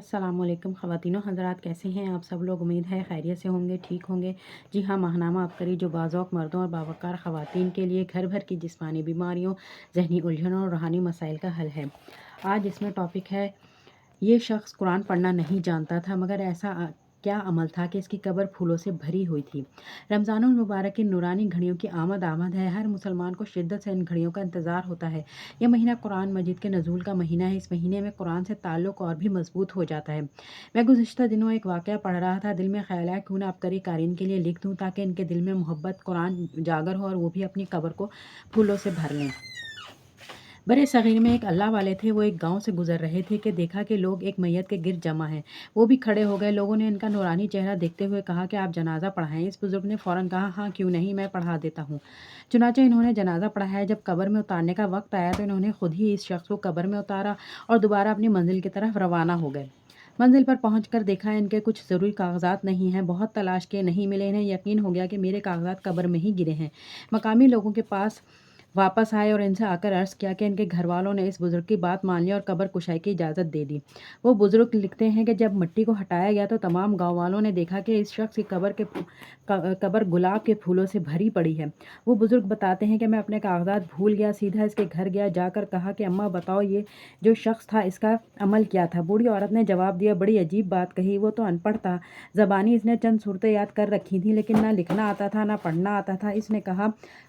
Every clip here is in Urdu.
السلام علیکم خواتین و حضرات، کیسے ہیں آپ سب لوگ؟ امید ہے خیریت سے ہوں گے، ٹھیک ہوں گے۔ جی ہاں، ماہنامہ عبقری جو بعض اوقات مردوں اور باوقار خواتین کے لیے گھر بھر کی جسمانی بیماریوں، ذہنی الجھنوں اور روحانی مسائل کا حل ہے۔ آج اس میں ٹاپک ہے، یہ شخص قرآن پڑھنا نہیں جانتا تھا، مگر ایسا کیا عمل تھا کہ اس کی قبر پھولوں سے بھری ہوئی تھی۔ رمضان المبارک کی نورانی گھڑیوں کی آمد ہے۔ ہر مسلمان کو شدت سے ان گھڑیوں کا انتظار ہوتا ہے۔ یہ مہینہ قرآن مجید کے نزول کا مہینہ ہے۔ اس مہینے میں قرآن سے تعلق اور بھی مضبوط ہو جاتا ہے۔ میں گزشتہ دنوں ایک واقعہ پڑھ رہا تھا، دل میں خیال آیا کیوں نہ عبقری قارئین کے لیے لکھ دوں تاکہ ان کے دل میں محبت قرآن اجاگر ہو اور وہ بھی اپنی قبر کو پھولوں سے بھر لیں۔ برے صغیر میں ایک اللہ والے تھے۔ وہ ایک گاؤں سے گزر رہے تھے کہ دیکھا کہ لوگ ایک میت کے گرد جمع ہیں۔ وہ بھی کھڑے ہو گئے۔ لوگوں نے ان کا نورانی چہرہ دیکھتے ہوئے کہا کہ آپ جنازہ پڑھائیں۔ اس بزرگ نے فوراً کہا، ہاں کیوں نہیں، میں پڑھا دیتا ہوں۔ چنانچہ انہوں نے جنازہ پڑھایا۔ جب قبر میں اتارنے کا وقت آیا تو انہوں نے خود ہی اس شخص کو قبر میں اتارا اور دوبارہ اپنی منزل کی طرف روانہ ہو گئے۔ منزل پر پہنچ کر دیکھا ان کے کچھ ضروری کاغذات نہیں ہیں۔ بہت تلاش کیے، نہیں ملے۔ انہیں یقین ہو گیا کہ میرے کاغذات قبر میں ہی گرے ہیں۔ مقامی لوگوں کے پاس واپس آئے اور ان سے آ کر عرض کیا کہ ان کے گھر والوں نے اس بزرگ کی بات مان لی اور قبر کشائی کی اجازت دے دی۔ وہ بزرگ لکھتے ہیں کہ جب مٹی کو ہٹایا گیا تو تمام گاؤں والوں نے دیکھا کہ اس شخص کی قبر گلاب کے پھولوں سے بھری پڑی ہے۔ وہ بزرگ بتاتے ہیں کہ میں اپنے کاغذات بھول گیا، سیدھا اس کے گھر گیا، جا کر کہا کہ اماں بتاؤ یہ جو شخص تھا اس کا عمل کیا تھا؟ بوڑھی عورت نے جواب دیا، بڑی عجیب بات کہی، وہ تو ان پڑھ تھا، زبانی اس نے چند صورتیں یاد کر رکھی تھیں لیکن نہ لکھنا آتا تھا نہ پڑھنا آتا تھا۔ اس نے کہا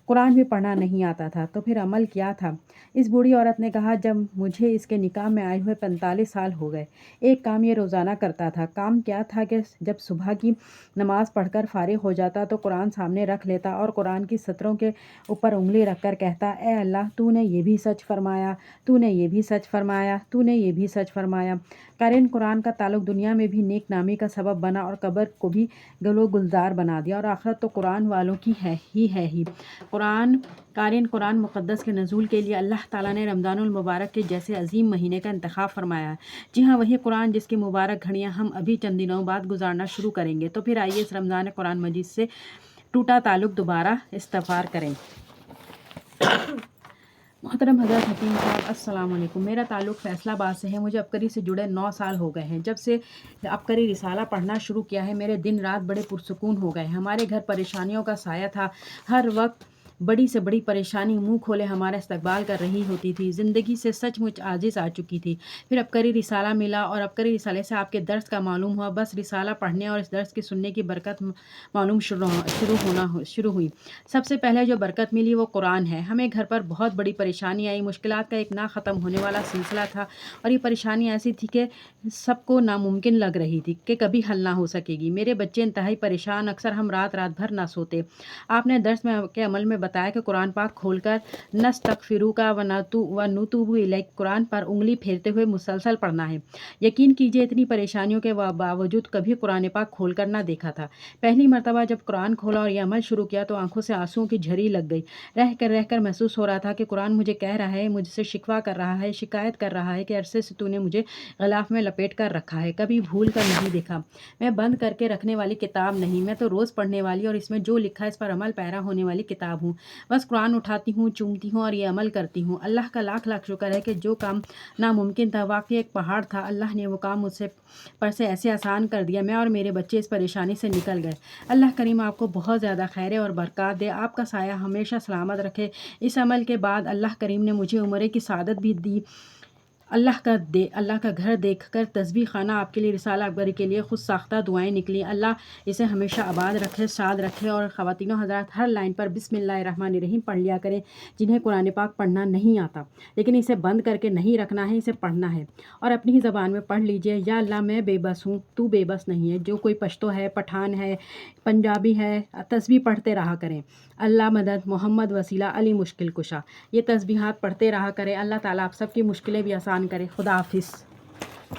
قرآن بھی پڑھنا نہیں آتا تھا، تو پھر عمل کیا تھا؟ اس بوڑھی عورت نے کہا، جب مجھے اس کے نکاح میں آئے ہوئے 45 سال ہو گئے، ایک کام یہ روزانہ کرتا تھا۔ کام کیا تھا کہ جب صبح کی نماز پڑھ کر فارغ ہو جاتا تو قرآن سامنے رکھ لیتا اور قرآن کی سطروں کے اوپر انگلی رکھ کر کہتا، اے اللہ، تو نے یہ بھی سچ فرمایا، تو نے یہ بھی سچ فرمایا، تو نے یہ بھی سچ فرمایا۔ قارئین قرآن کا تعلق دنیا میں بھی نیک نامی کا سبب بنا اور قبر کو بھی گلو گلزار بنا دیا، اور آخرت تو قرآن والوں کی ہے ہی۔ قارئین قرآن مقدس کے نزول کے لیے اللہ تعالیٰ نے رمضان المبارک کے جیسے عظیم مہینے کا انتخاب فرمایا ہے۔ جی ہاں، وہی قرآن جس کی مبارک گھڑیاں ہم ابھی چند دنوں بعد گزارنا شروع کریں گے۔ تو پھر آئیے اس رمضان قرآن مجید سے ٹوٹا تعلق دوبارہ استوار کریں۔ محترم حضرت حکیم صاحب، السلام علیکم۔ میرا تعلق فیصل آباد سے ہے۔ مجھے عبقری سے جڑے 9 سال ہو گئے ہیں۔ جب سے عبقری رسالہ پڑھنا شروع کیا ہے میرے دن رات بڑے پرسکون ہو گئے۔ ہمارے گھر پریشانیوں کا سایہ تھا، ہر وقت بڑی سے بڑی پریشانی منہ کھولے ہمارا استقبال کر رہی ہوتی تھی۔ زندگی سے سچ مچ عاجز آ چکی تھی۔ پھر عبقری رسالہ ملا اور عبقری رسالے سے آپ کے درس کا معلوم ہوا۔ بس رسالہ پڑھنے اور اس درس کی سننے کی برکت معلوم شروع ہوئی۔ سب سے پہلے جو برکت ملی وہ قرآن ہے۔ ہمیں گھر پر بہت بڑی پریشانی آئی، مشکلات کا ایک نہ ختم ہونے والا سلسلہ تھا، اور یہ پریشانی ایسی تھی کہ سب کو ناممکن لگ رہی تھی کہ کبھی حل نہ ہو سکے گی۔ میرے بچے انتہائی پریشان، اکثر ہم رات بھر نہ سوتے۔ آپ نے درس کے عمل میں بتایا کہ قرآن پاک کھول کر نستغفرک ونتوب الیک قرآن پر انگلی پھیرتے ہوئے مسلسل پڑھنا ہے۔ یقین کیجئے اتنی پریشانیوں کے باوجود کبھی قرآن پاک کھول کر نہ دیکھا تھا۔ پہلی مرتبہ جب قرآن کھولا اور یہ عمل شروع کیا تو آنکھوں سے آنسوؤں کی جھری لگ گئی۔ رہ کر محسوس ہو رہا تھا کہ قرآن مجھے کہہ رہا ہے، مجھ سے شکوہ کر رہا ہے، شکایت کر رہا ہے کہ عرصے سے تو نے مجھے غلاف میں لپیٹ کر رکھا ہے، کبھی بھول کر نہیں دیکھا۔ میں بند کر کے رکھنے والی کتاب نہیں، میں تو روز پڑھنے والی اور اس میں جو لکھا ہے اس پر عمل پیرا ہونے والی کتاب ہوں۔ بس قرآن اٹھاتی ہوں، چومتی ہوں اور یہ عمل کرتی ہوں۔ اللہ کا لاکھ لاکھ شکر ہے کہ جو کام ناممکن تھا، واقعی ایک پہاڑ تھا، اللہ نے وہ کام مجھ پر سے ایسے آسان کر دیا، میں اور میرے بچے اس پریشانی سے نکل گئے۔ اللہ کریم آپ کو بہت زیادہ خیر اور برکات دے، آپ کا سایہ ہمیشہ سلامت رکھے۔ اس عمل کے بعد اللہ کریم نے مجھے عمرے کی سعادت بھی دی۔ اللہ کا گھر دیکھ کر تسبیح خانہ آپ کے لیے رسالہ عبقری کے لیے خود ساختہ دعائیں نکلی۔ اللہ اسے ہمیشہ آباد رکھے، شاد رکھے۔ اور خواتین و حضرات، ہر لائن پر بسم اللہ الرحمن الرحیم پڑھ لیا کریں۔ جنہیں قرآن پاک پڑھنا نہیں آتا لیکن اسے بند کر کے نہیں رکھنا ہے، اسے پڑھنا ہے اور اپنی ہی زبان میں پڑھ لیجئے۔ یا اللہ، میں بے بس ہوں، تو بے بس نہیں ہے۔ جو کوئی پشتو ہے، پٹھان ہے، پنجابی ہے، تسبیح پڑھتے رہا کریں۔ اللہ مدد، محمد وسیلہ، علی مشکل کشا، یہ تسبیحات پڑھتے رہا کریں۔ اللہ تعالیٰ آپ سب کی مشکلیں بھی آسان کرے۔ خدا حافظ۔